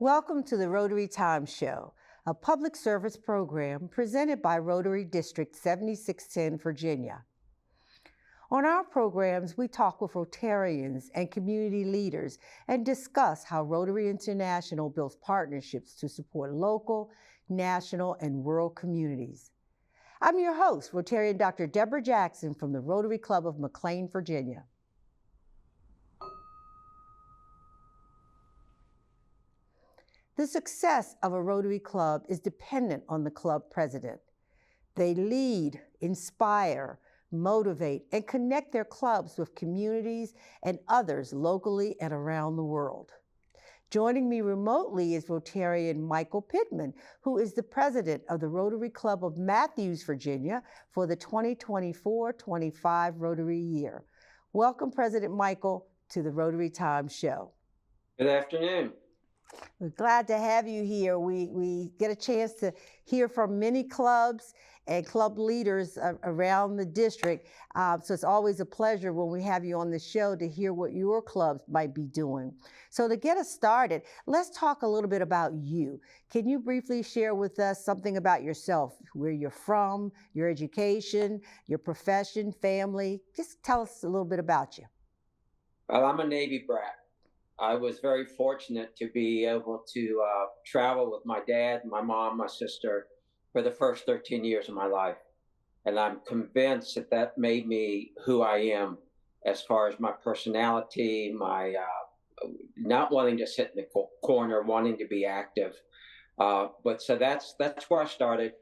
Welcome to the Rotary Time Show, a public service program presented by Rotary District 7610, Virginia. On our programs, we talk with Rotarians and community leaders and discuss how Rotary International builds partnerships to support local, national, and rural communities. I'm your host, Rotarian Dr. Deborah Jackson from the Rotary Club of McLean, Virginia. The success of a Rotary Club is dependent on the club president. They lead, inspire, motivate, and connect their clubs with communities and others locally and around the world. Joining me remotely is Rotarian Michael Pittman, who is the president of the Rotary Club of Mathews, Virginia, for the 2024-25 Rotary year. Welcome, President Michael, to the Rotary Time Show. Good afternoon. We're glad to have you here. We get a chance to hear from many clubs and club leaders around the district. So it's always a pleasure when we have you on the show to hear what your clubs might be doing. So to get us started, let's talk a little bit about you. Can you briefly share with us something about yourself, where you're from, your education, your profession, family? Just tell us a little bit about you. Well, I'm a Navy brat. I was very fortunate to be able to travel with my dad, my mom, my sister for the first 13 years of my life. And I'm convinced that that made me who I am as far as my personality, my not wanting to sit in the corner, wanting to be active. But so that's where I started.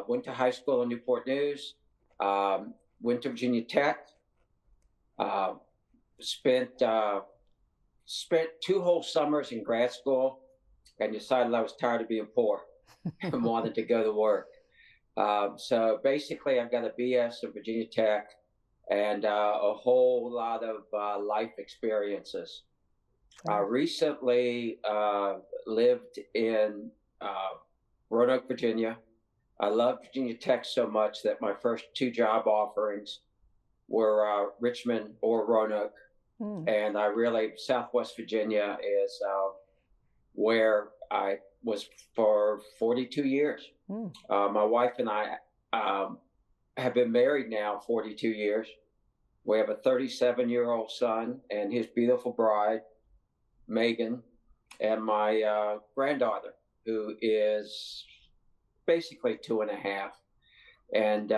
Went to high school in Newport News, went to Virginia Tech, spent 2 whole summers in grad school and decided I was tired of being poor and wanted to go to work. So basically, I've got a BS at Virginia Tech and a whole lot of life experiences. Recently lived in Roanoke, Virginia. I love Virginia Tech so much that my first 2 job offerings were Richmond or Roanoke. And Southwest Virginia is where I was for 42 years. My wife and I have been married now 42 years. We have a 37-year-old son and his beautiful bride, Megan, and my granddaughter, who is basically 2.5. And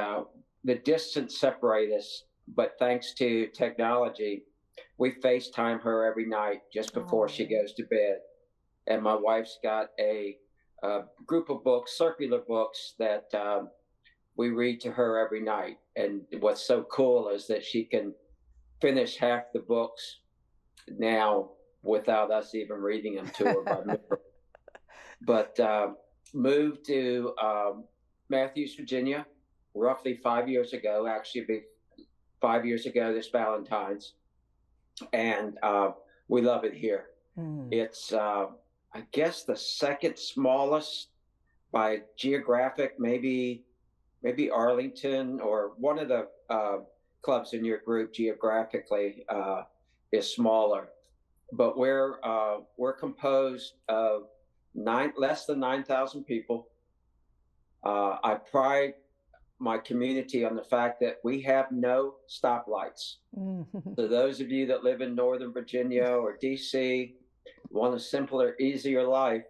the distance separates us, but thanks to technology, we FaceTime her every night just before she goes to bed. And my wife's got a group of books, circular books, that we read to her every night. And what's so cool is that she can finish half the books now without us even reading them to her by memory. But moved to Mathews, Virginia, roughly 5 years ago, actually 5 years ago this Valentine's. And we love it here. It's, I guess, the second smallest by geographic, maybe Arlington or one of the clubs in your group geographically is smaller. But we're composed of less than 9,000 people. I pride my community on the fact that we have no stoplights. So those of you that live in Northern Virginia or DC, want a simpler, easier life,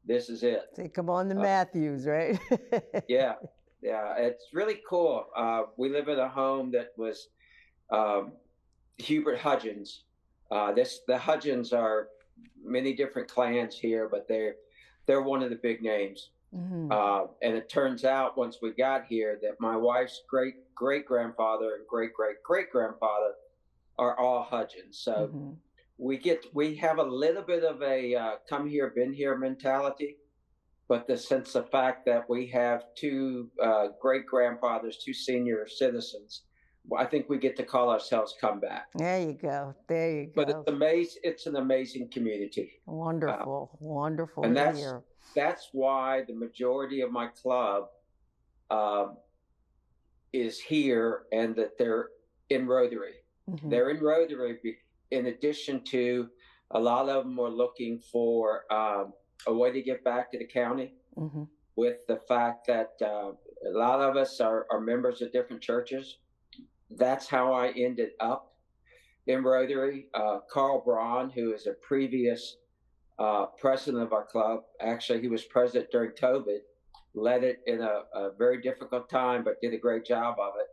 this is it. Say, come on to Mathews, right? Yeah, it's really cool. We live in a home that was Hubert Hudgens. The Hudgens are many different clans here, but they're one of the big names. And it turns out once we got here that my wife's great-great-grandfather and great-great-great-grandfather are all Hudgens. So we have a little bit of a come here, been here mentality, but the sense of fact that we have 2 great-grandfathers, 2 senior citizens, I think we get to call ourselves comeback. There you go. But it's an amazing community. Wonderful, wonderful. And that's why the majority of my club is here, and that they're in Rotary. They're in Rotary in addition to a lot of them are looking for a way to give back to the county Mm-hmm. with the fact that a lot of us are members of different churches. That's how I ended up in Rotary. Carl Braun, who is a previous president of our club, actually, he was president during COVID, led it in a very difficult time, but did a great job of it.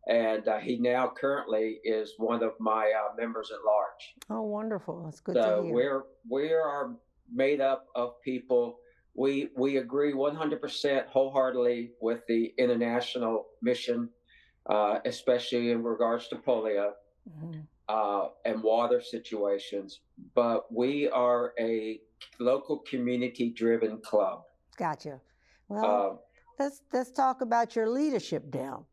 And he now currently is one of my members at large. Oh, wonderful. That's good to So hear. we are made up of people. We agree 100% wholeheartedly with the international mission, especially in regards to polio and water situations. But we are a local community-driven club. Gotcha. Well, let's talk about your leadership now.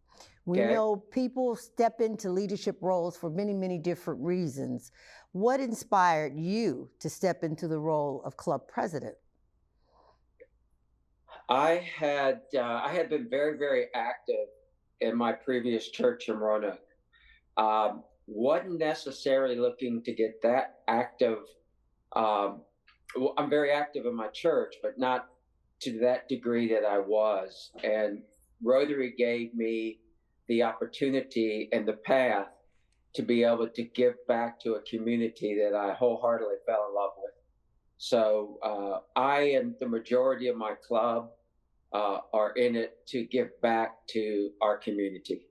We know people step into leadership roles for many, many different reasons. What inspired you to step into the role of club president? I had been very, very active in my previous church in Roanoke. Wasn't necessarily looking to get that active. Well, I'm very active in my church, but not to that degree that I was. And Rotary gave me the opportunity and the path to be able to give back to a community that I wholeheartedly fell in love with. So I and the majority of my club are in it to give back to our community.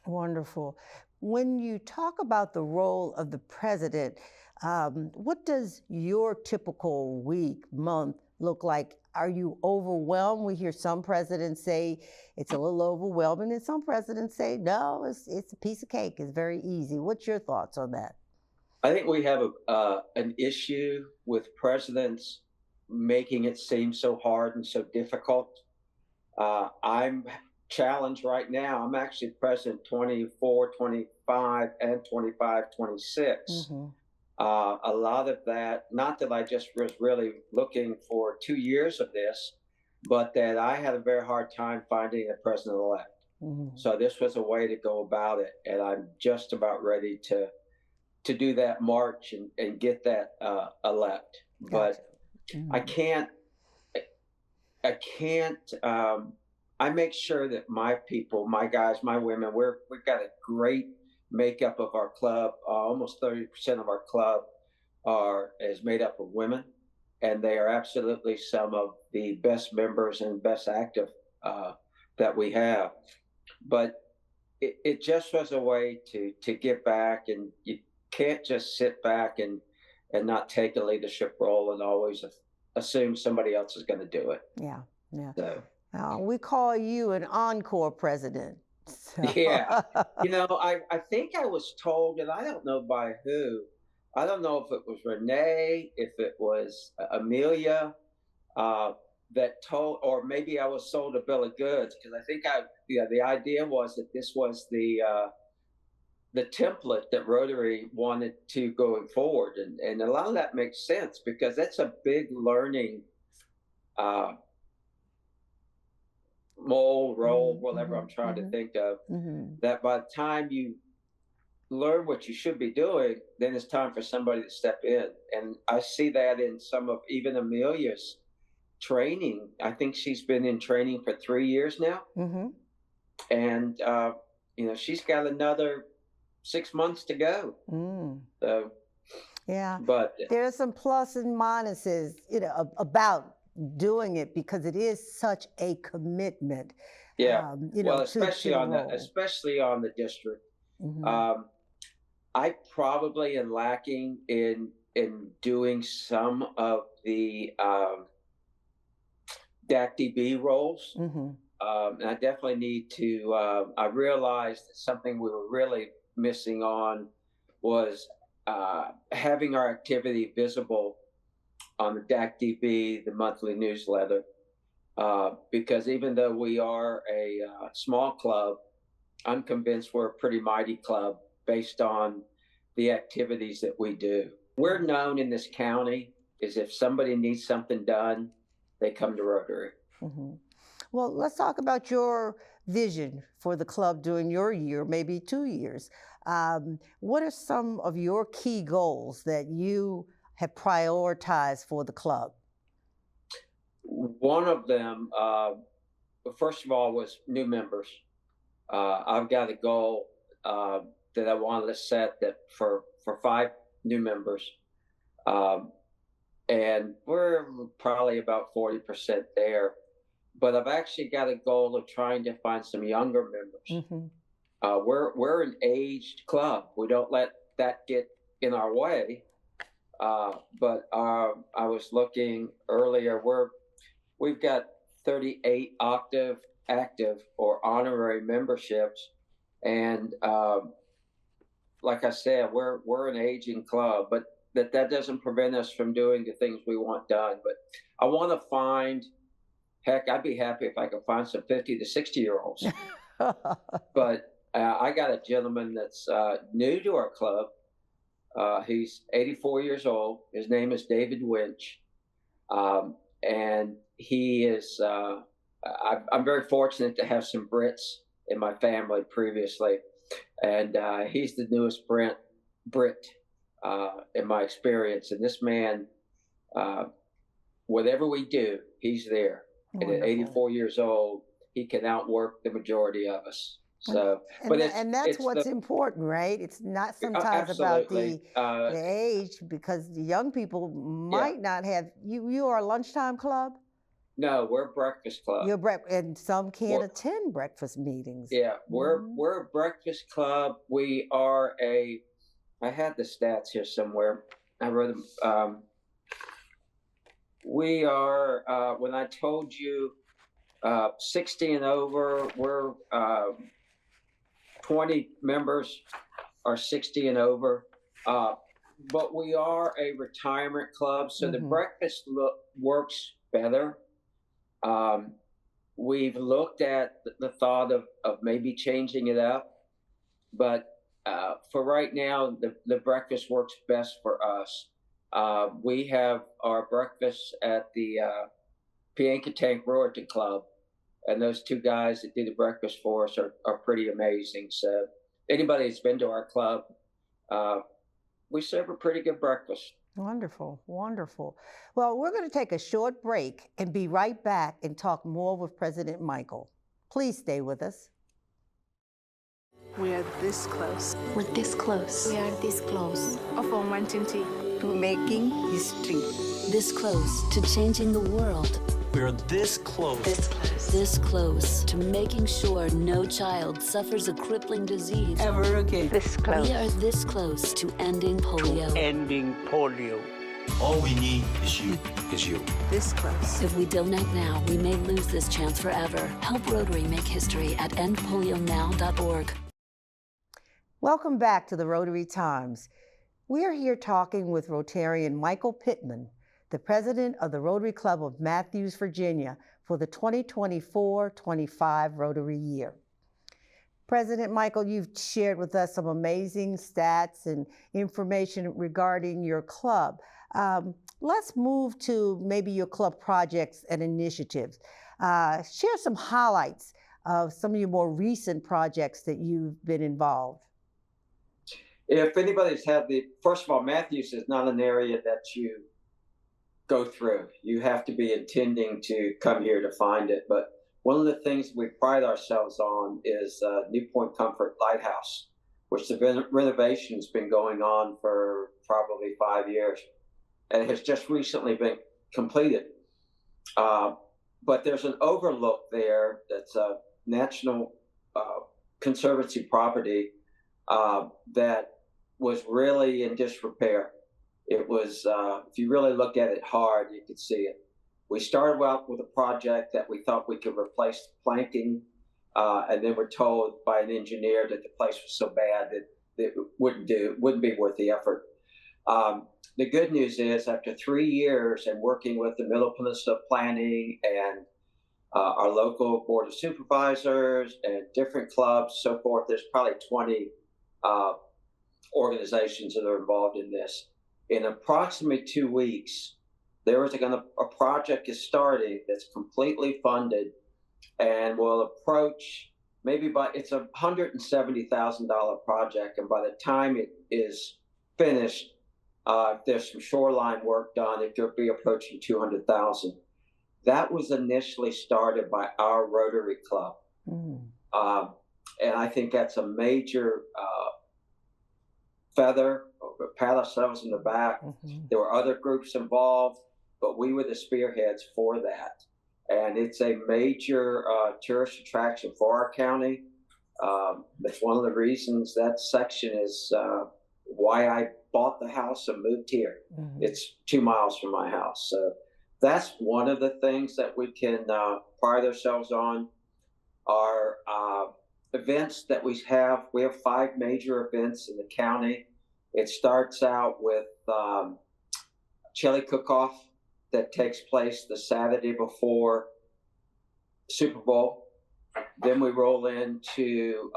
Wonderful. When you talk about the role of the president, what does your typical week, month look like? Are you overwhelmed? We hear some presidents say it's a little overwhelming, and some presidents say, no, it's a piece of cake. It's very easy. What's your thoughts on that? I think we have an issue with presidents making it seem so hard and so difficult. I'm challenged right now. I'm actually president 24, 25, and 25, 26. Mm-hmm. A lot of that, not that I just was really looking for 2 years of this, but that I had a very hard time finding a president-elect. Mm-hmm. So this was a way to go about it, and I'm just about ready to do that march and get that elect. Gotcha. But mm-hmm. I make sure that my people, my guys, my women, we've got a great makeup of our club. Almost 30% of our club is made up of women, and they are absolutely some of the best members and best active that we have. But it just was a way to give back, and you can't just sit back and not take a leadership role and always assume somebody else is going to do it. Yeah, yeah. So, we call you an encore president. So. Yeah. I think I was told, and I don't know by who. I don't know if it was Renee, if it was Amelia, that told, or maybe I was sold a bill of goods, because I think the idea was that this was the template that Rotary wanted to going forward, and a lot of that makes sense because that's a big learning mold, role, whatever I'm trying to think of, that by the time you learn what you should be doing, then it's time for somebody to step in. And I see that in some of even Amelia's training. I think she's been in training for 3 years now. Mm-hmm. And, she's got another 6 months to go. So, yeah, but there's some plus and minuses, about doing it because it is such a commitment. Yeah, especially on the district. Mm-hmm. I probably am lacking in doing some of the DAC-DB roles. Mm-hmm. And I definitely need to. I realized that something we were really missing on was having our activity visible on the DAC-DB, the monthly newsletter, because even though we are a small club, I'm convinced we're a pretty mighty club based on the activities that we do. We're known in this county as if somebody needs something done, they come to Rotary. Mm-hmm. Well, let's talk about your vision for the club during your year, maybe 2 years. What are some of your key goals that you have prioritized for the club? One of them, first of all, was new members. I've got a goal that I wanted to set that for 5 new members. And we're probably about 40% there. But I've actually got a goal of trying to find some younger members. Mm-hmm. We're an aged club. We don't let that get in our way. But I was looking earlier. We've got 38 active or honorary memberships, and like I said, we're an aging club, but that doesn't prevent us from doing the things we want done. But I want to find. Heck, I'd be happy if I could find some 50 to 60-year-olds. But I got a gentleman that's new to our club. He's 84 years old. His name is David Winch. And he is, I'm very fortunate to have some Brits in my family previously. And he's the newest Brit in my experience. And this man, whatever we do, he's there. Wonderful. And at 84 years old, he can outwork the majority of us. So, and that's what's important, right? It's not sometimes about the age, because the young people might not have. You are a lunchtime club? No, we're a breakfast club. And some can't attend breakfast meetings. Yeah, we're a breakfast club. We are I had the stats here somewhere. I wrote them. We are, when I told you 60 and over, we're 20 members are 60 and over. But we are a retirement club, so the breakfast works better. We've looked at the thought of maybe changing it up, but for right now, the breakfast works best for us. We have our breakfast at the Piankatank Rotary Club, and those 2 guys that do the breakfast for us are pretty amazing. So anybody that's been to our club, we serve a pretty good breakfast. Wonderful, wonderful. Well, we're going to take a short break and be right back and talk more with President Michael. Please stay with us. We are this close. We're this close. We are this close. Of wanting to making history. This close to changing the world. We are this close. This close. This close to making sure no child suffers a crippling disease ever again. This close. We are this close to ending polio. Ending polio. All we need is you. This close. If we don't act now, we may lose this chance forever. Help Rotary make history at endpolionow.org. Welcome back to the Rotary Times. We're here talking with Rotarian Michael Pittman, the president of the Rotary Club of Mathews, Virginia, for the 2024-25 Rotary year. President Michael, you've shared with us some amazing stats and information regarding your club. Let's move to maybe your club projects and initiatives. Share some highlights of some of your more recent projects that you've been involved. If anybody's had first of all, Mathews is not an area that you go through. You have to be intending to come here to find it. But one of the things we pride ourselves on is New Point Comfort Lighthouse, which the renovation's been going on for probably 5 years, and it has just recently been completed. But there's an overlook there that's a National Conservancy property that was really in disrepair. It was, if you really look at it hard, you could see it. We started out with a project that we thought we could replace planking, and then we're told by an engineer that the place was so bad that it wouldn't be worth the effort. The good news is, after 3 years and working with the Middle Peninsula Planning and our local Board of Supervisors and different clubs, so forth, there's probably 20 organizations that are involved in this. In approximately 2 weeks, there is a project is starting that's completely funded and will approach it's a $170,000 project, and by the time it is finished, There's some shoreline work done. It could be approaching 200,000. That was initially started by our Rotary Club. And I think that's a major feather, pat ourselves in the back. There were other groups involved, but we were the spearheads for that. And it's a major tourist attraction for our county. That's one of the reasons that section is why I bought the house and moved here. It's 2 miles from my house. So that's one of the things that we can pride ourselves on. Our events that we have 5 major events in the county. It starts out with chili cook-off that takes place the Saturday before Super Bowl. Then we roll into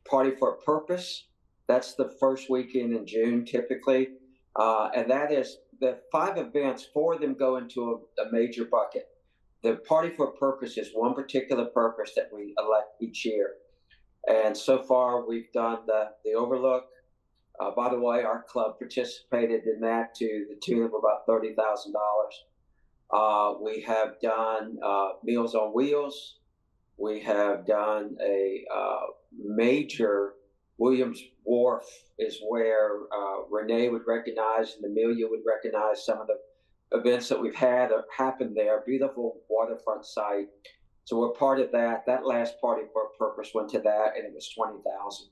Party for a Purpose. That's the first weekend in June typically. And that is the 5 events, 4 of them go into a major bucket. The Party for a Purpose is one particular purpose that we elect each year. And so far we've done the Overlook. By the way, our club participated in that to the tune of about $30,000. We have done Meals on Wheels. We have done a major Williams Wharf is where Renee would recognize and Amelia would recognize some of the events that we've had happen there. Beautiful waterfront site. So we're part of that. That last Party for a Purpose went to that, and it was $20,000.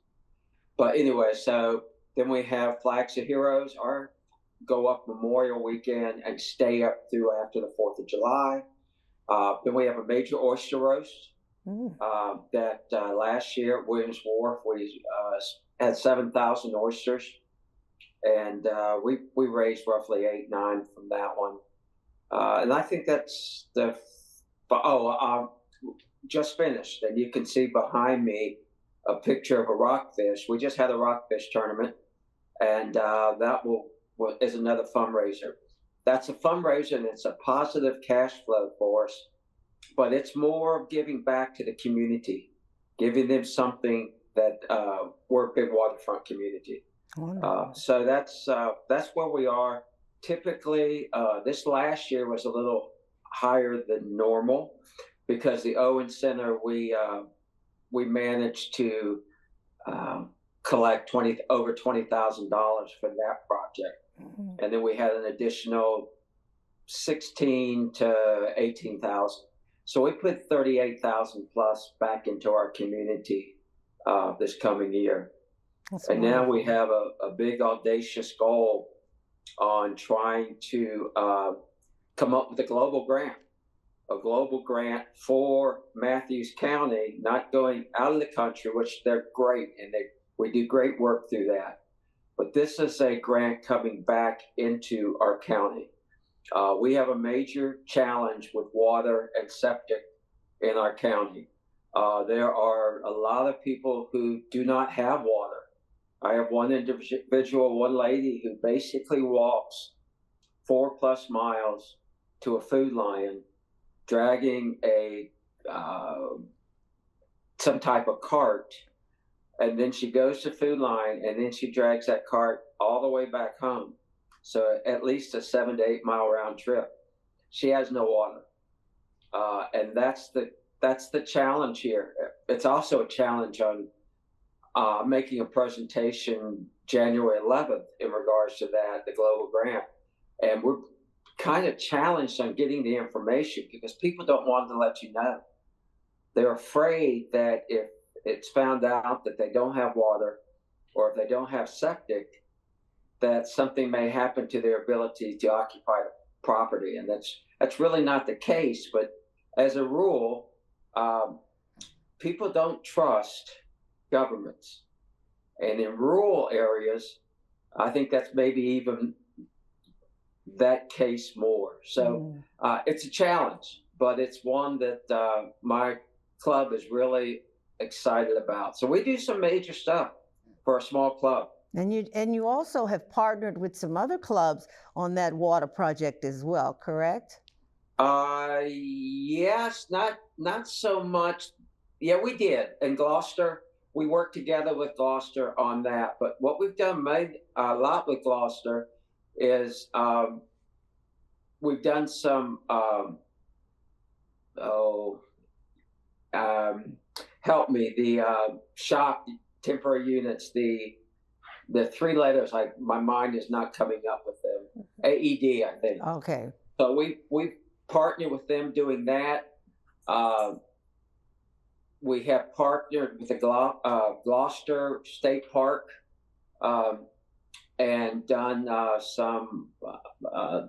But anyway, so then we have Flags of Heroes, or go up Memorial Weekend and stay up through after the 4th of July. Then we have a major oyster roast that last year at Williams Wharf we had 7,000 oysters, and we raised roughly 8-9 from that one. And I think that's just finished, and you can see behind me a picture of a rockfish. We just had a rockfish tournament, and that is another fundraiser. That's a fundraiser, and it's a positive cash flow for us, but it's more of giving back to the community, giving them something that we're a big waterfront community. So that's where we are. Typically, this last year was a little higher than normal because the Owen Center, we managed to collect over $20,000 for that project. And then we had an additional 16 to 18,000. So we put 38,000 plus back into our community this coming year. And now we have a big audacious goal on trying to come up with a global grant for Mathews County, not going out of the country, which they're great, and we do great work through that. But this is a grant coming back into our county. We have a major challenge with water and septic in our county. There are a lot of people who do not have water. I have one individual, one lady who basically walks 4+ miles to a Food Lion, dragging some type of cart, and then she goes to Food Lion, and then she drags that cart all the way back home. So at least a 7 to 8 mile round trip. She has no water, and that's the challenge here. It's also a challenge on making a presentation January 11th in regards to the global grant, and we're kind of challenged on getting the information because people don't want to let you know. They're afraid that if it's found out that they don't have water or if they don't have septic, that something may happen to their ability to occupy the property. And that's really not the case. But as a rule, people don't trust governments. And in rural areas, I think that's maybe even that case more. So it's a challenge, but it's one that my club is really excited about. So we do some major stuff for a small club. And you also have partnered with some other clubs on that water project as well, correct? Yes, not so much. Yeah, we did. In Gloucester, we work together with Gloucester on that. But what we've done made a lot with Gloucester is we've done some help me, the shock temporary units, the three letters, like my mind is not coming up with them. AED, I think. Okay. So we partnered with them doing that. We have partnered with the Gloucester State Park and done some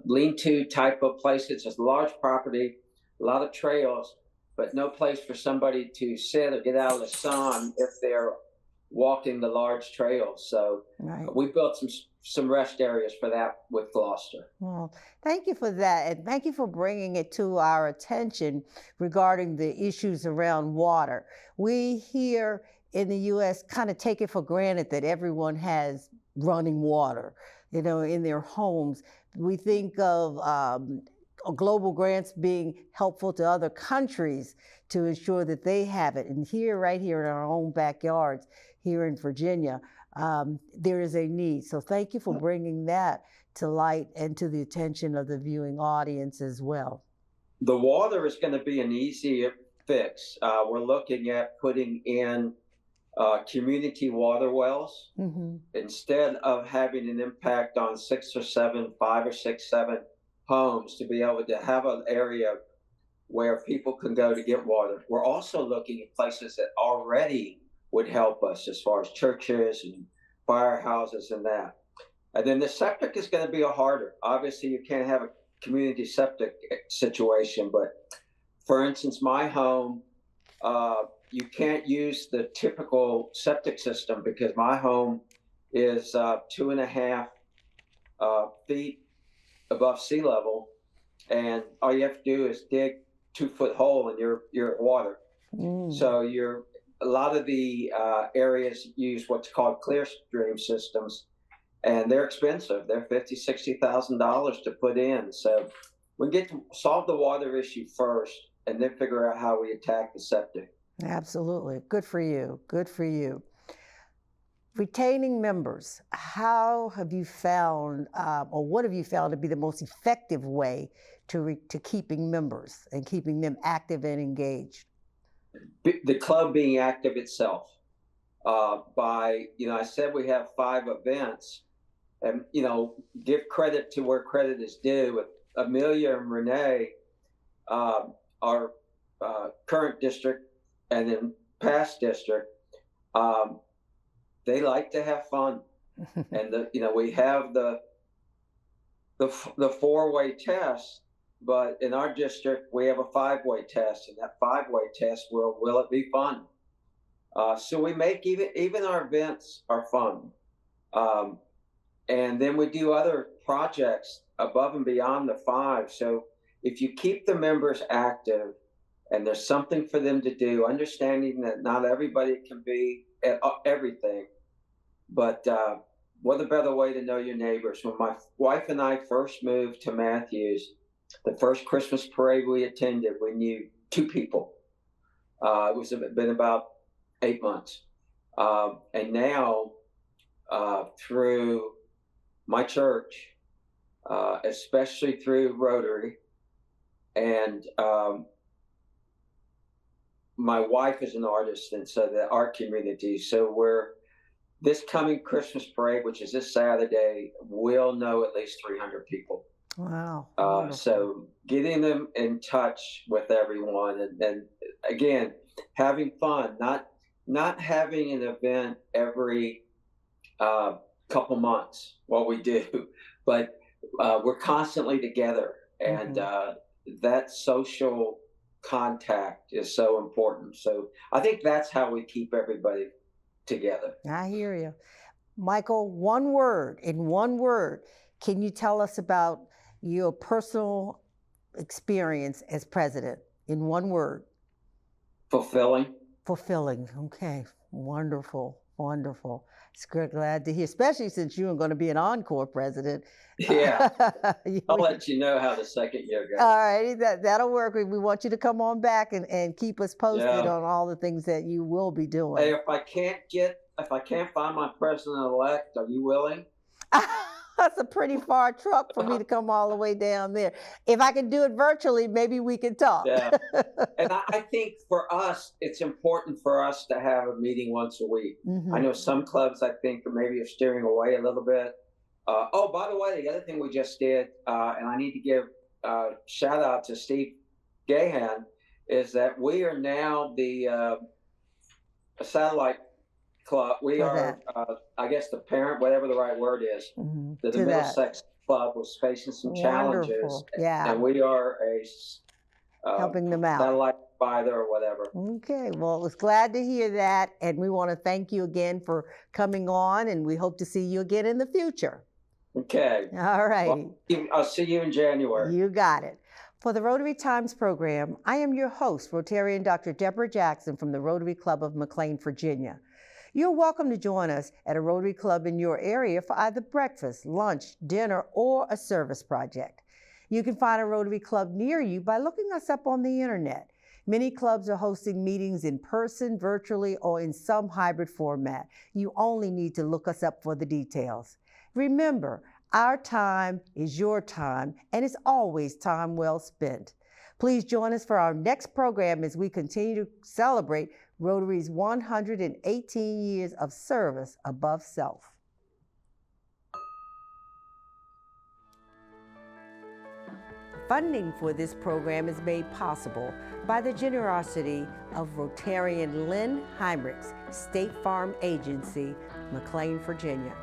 lean-to type of places. It's a large property, a lot of trails, but no place for somebody to sit or get out of the sun if they're walking the large trails. So Right. we built some rest areas for that with Gloucester. Well, thank you for that, and thank you for bringing it to our attention regarding the issues around water. We here in the U.S. kind of take it for granted that everyone has running water, you know, in their homes. We think of global grants being helpful to other countries to ensure that they have it. And here, right here in our own backyards, here in Virginia, there is a need. So thank you for bringing that to light and to the attention of the viewing audience as well. The water is going to be an easy fix. We're looking at putting in community water wells instead of having an impact on 5 or 6, 7 homes, to be able to have an area where people can go to get water. We're also looking at places that already would help us as far as churches and firehouses and that. And then the septic is going to be a harder. Obviously, you can't have a community septic situation, but for instance, my home, you can't use the typical septic system because my home is 2.5 feet above sea level, and all you have to do is dig 2-foot hole and you're at water. So a lot of the areas use what's called clear stream systems, and they're expensive. They're $50,000-$60,000 to put in. So we get to solve the water issue first, and then figure out how we attack the septic. Absolutely. Good for you. Good for you. Retaining members, how have you found, or what have you found to be the most effective way to keeping members and keeping them active and engaged? The club being active itself. I said we have 5 events, and, give credit to where credit is due. With Amelia and Renee, our current district and then past district, they like to have fun. And we have the 4-way test, but in our district we have a 5-way test, and that 5-way test will it be fun? So we make even our events are fun, and then we do other projects above and beyond the 5. So if you keep the members active and there's something for them to do, understanding that not everybody can be at everything, but what a better way to know your neighbors. When my wife and I first moved to Mathews, the first Christmas parade we attended, we knew 2 people. It been about 8 months. And now, through my church, especially through Rotary, and my wife is an artist, and so the art community. So this coming Christmas parade, which is this Saturday, we'll know at least 300 people. Wow. So getting them in touch with everyone, and again, having fun, not having an event every couple months, what we do, but we're constantly together, and that social contact is so important. So I think that's how we keep everybody together. I hear you. Michael, in one word, can you tell us about your personal experience as president in one word? Fulfilling. Fulfilling. Okay. Wonderful. Wonderful. It's glad to hear, especially since you are going to be an encore president. Yeah, You- I'll let you know how the second year goes. All righty, that'll work. We want you to come on back and keep us posted Yeah. on all the things that you will be doing. Hey, if I can't find my president-elect, are you willing? That's a pretty far truck for me to come all the way down there. If I can do it virtually, maybe we can talk. Yeah. And I think for us, it's important for us to have a meeting once a week. Mhm. I know some clubs, I think, maybe are steering away a little bit. Oh, by the way, the other thing we just did, and I need to give a shout out to Steve Gahan, is that we are now the satellite club. We For are, I guess, the parent, whatever the right word is. Mhm. The To that. Middlesex Club was facing some challenges, Wonderful. Yeah. and we are a Helping them out. satellite provider or whatever. Okay, well, I was glad to hear that, and we want to thank you again for coming on, and we hope to see you again in the future. Okay. All right. Well, I'll see you in January. You got it. For the Rotary Times program, I am your host, Rotarian Dr. Deborah Jackson from the Rotary Club of McLean, Virginia. You're welcome to join us at a Rotary Club in your area for either breakfast, lunch, dinner, or a service project. You can find a Rotary Club near you by looking us up on the internet. Many clubs are hosting meetings in person, virtually, or in some hybrid format. You only need to look us up for the details. Remember, our time is your time, and it's always time well spent. Please join us for our next program as we continue to celebrate Rotary's 118 years of service above self. Funding for this program is made possible by the generosity of Rotarian Lynn Heinrichs, State Farm Agency, McLean, Virginia.